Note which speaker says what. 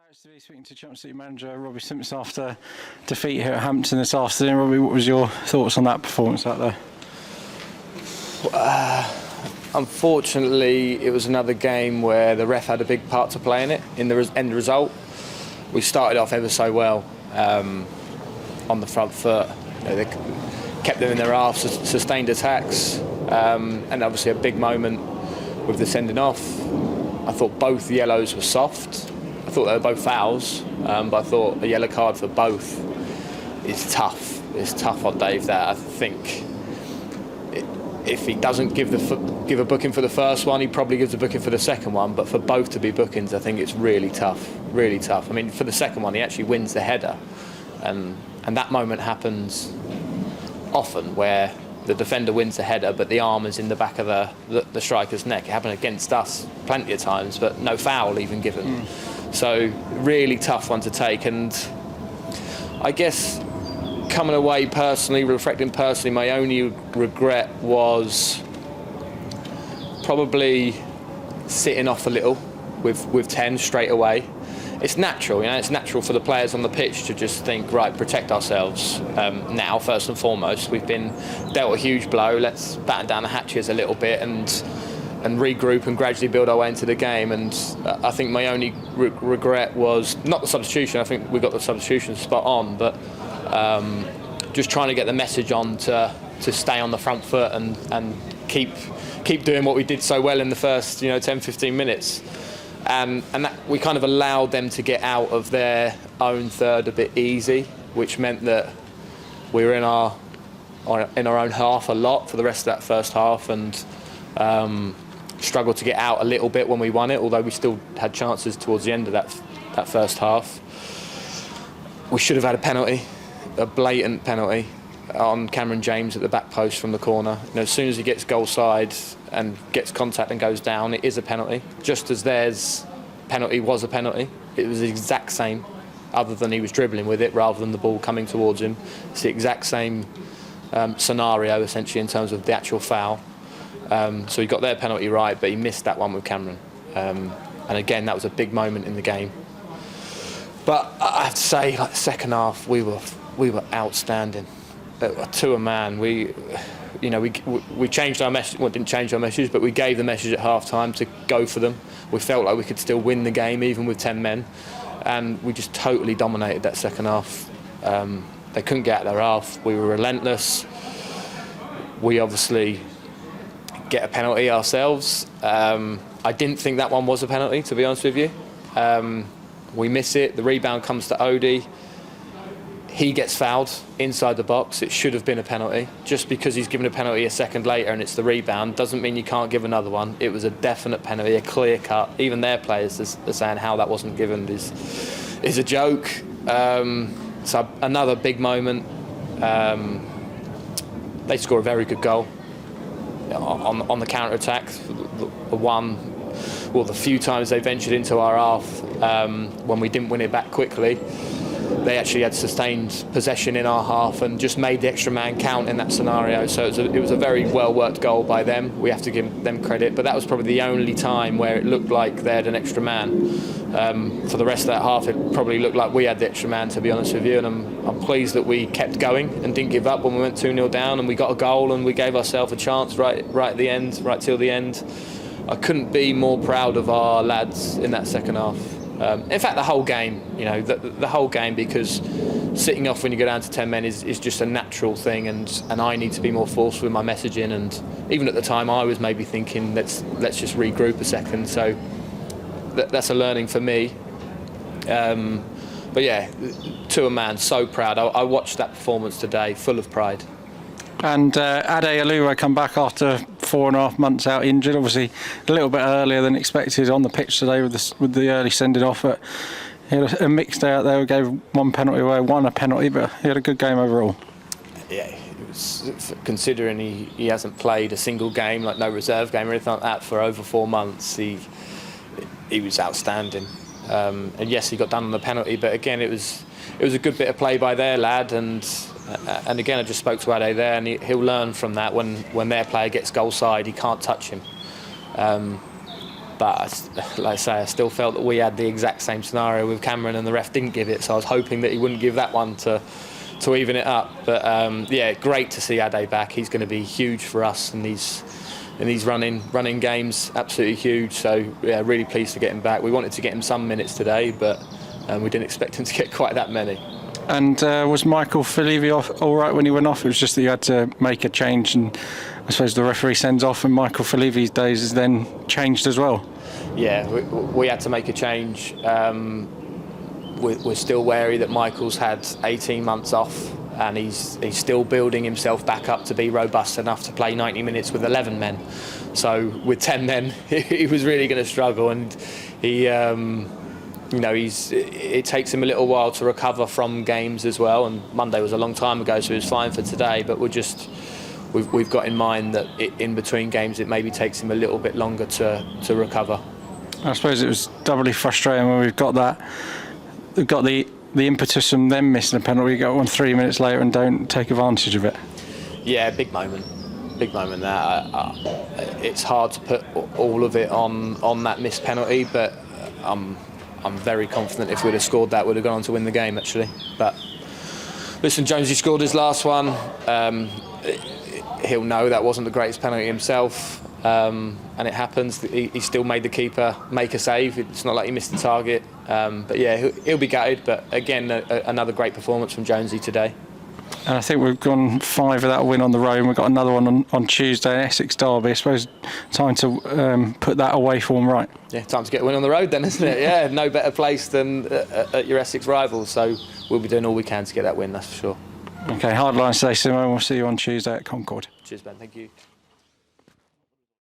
Speaker 1: Nice to be speaking to Chelmsford manager Robbie Simpson after defeat here at Hampton this afternoon. Robbie, what was your thoughts on that performance out there?
Speaker 2: Unfortunately, it was another game where the ref had a big part to play in it. In the end result, we started off ever so well on the front foot. They kept them in their half, sustained attacks, and obviously a big moment with the sending off. I thought both yellows were soft. I thought they were both fouls, but I thought a yellow card for both is tough. It's tough on Dave. That I think if he doesn't give a booking for the first one, he probably gives a booking for the second one. But for both to be bookings, I think it's really tough. Really tough. I mean, for the second one, he actually wins the header, and that moment happens often where the defender wins the header, but the arm is in the back of the striker's neck. It happened against us plenty of times, but no foul even given. So really tough one to take, and I guess coming away personally, reflecting personally, my only regret was probably sitting off a little with 10 straight away. It's natural, it's natural for the players on the pitch to just think, right, protect ourselves now, first and foremost. We've been dealt a huge blow, let's batten down the hatches a little bit and regroup and gradually build our way into the game. And I think my only regret was not the substitution. I think we got the substitution spot on, but just trying to get the message on to stay on the front foot and keep doing what we did so well in the first 10-15 minutes. And that we kind of allowed them to get out of their own third a bit easy, which meant that we were in our own half a lot for the rest of that first half, and struggled to get out a little bit when we won it, although we still had chances towards the end of that first half. We should have had a penalty, a blatant penalty on Cameron James at the back post from the corner. As soon as he gets goal side and gets contact and goes down, it is a penalty. Just as theirs penalty was a penalty, it was the exact same, other than he was dribbling with it rather than the ball coming towards him. It's the exact same scenario essentially in terms of the actual foul. So he got their penalty right, but he missed that one with Cameron. And again, that was a big moment in the game. But I have to say, like the second half, we were outstanding. To a man, we changed our message. Well, didn't change our message, but we gave the message at half time to go for them. We felt like we could still win the game even with 10 men, and we just totally dominated that second half. They couldn't get out of their half. We were relentless. We obviously get a penalty ourselves. I didn't think that one was a penalty, to be honest with you. We miss it. The rebound comes to Odie. He gets fouled inside the box. It should have been a penalty. Just because he's given a penalty a second later and it's the rebound doesn't mean you can't give another one. It was a definite penalty, a clear cut. Even their players are saying how that wasn't given is a joke. So another big moment. They score a very good goal on the counter attack. The few times they ventured into our half when we didn't win it back quickly. They actually had sustained possession in our half and just made the extra man count in that scenario. So it was a very well worked goal by them. We have to give them credit, but that was probably the only time where it looked like they had an extra man. For the rest of that half, it probably looked like we had the extra man, to be honest with you. And I'm pleased that we kept going and didn't give up when we went 2-0 down, and we got a goal and we gave ourselves a chance right at the end, right till the end. I couldn't be more proud of our lads in that second half. In fact, the whole game, the whole game, because sitting off when you go down to 10 men is just a natural thing, and I need to be more forceful with my messaging. And even at the time, I was maybe thinking, let's just regroup a second. So that's a learning for me. But yeah, to a man, so proud. I watched that performance today, full of pride.
Speaker 1: And Ade Aluwa come back after 4.5 months out injured, obviously a little bit earlier than expected on the pitch today with the early sending off. But he had a mixed day out there. We gave one penalty away, won a penalty, but he had a good game overall. Yeah,
Speaker 2: it was, considering he hasn't played a single game, like no reserve game or anything like that, for over 4 months. He was outstanding. And yes, he got done on the penalty, but again, it was a good bit of play by their lad. And again, I just spoke to Ade there, and he'll learn from that. When their player gets goal side, he can't touch him. But like I say, I still felt that we had the exact same scenario with Cameron, and the ref didn't give it. So I was hoping that he wouldn't give that one to even it up. But yeah, great to see Ade back. He's going to be huge for us in these running games. Absolutely huge. So yeah, really pleased to get him back. We wanted to get him some minutes today, but we didn't expect him to get quite that many.
Speaker 1: And was Michael Felivi all right when he went off? It was just that you had to make a change, and I suppose the referee sends off, and Michael Felivi's days is then changed as well.
Speaker 2: Yeah, we had to make a change. We're still wary that Michael's had 18 months off, and he's still building himself back up to be robust enough to play 90 minutes with 11 men. So with 10 men, he was really going to struggle, and he. It takes him a little while to recover from games as well, and Monday was a long time ago, so he was fine for today. But we've got in mind that in between games it maybe takes him a little bit longer to recover.
Speaker 1: I suppose it was doubly frustrating when we've got the impetus from them missing a penalty, we get one 3 minutes later and don't take advantage of it.
Speaker 2: Yeah, big moment there. It's hard to put all of it on that missed penalty, but I'm very confident if we'd have scored that, we'd have gone on to win the game, actually. But listen, Jonesy scored his last one. He'll know that wasn't the greatest penalty himself, and it happens. He still made the keeper make a save. It's not like he missed the target. But yeah, he'll be gutted. But again, another great performance from Jonesy today.
Speaker 1: And I think we've gone 5 of that win on the road, and we've got another one on Tuesday, Essex Derby. I suppose time to put that away form right.
Speaker 2: Yeah, time to get a win on the road then, isn't it? Yeah, no better place than at your Essex rivals. So we'll be doing all we can to get that win, that's for sure.
Speaker 1: Okay, hard line today, Simon. We'll see you on Tuesday at Concord.
Speaker 2: Cheers, Ben. Thank you.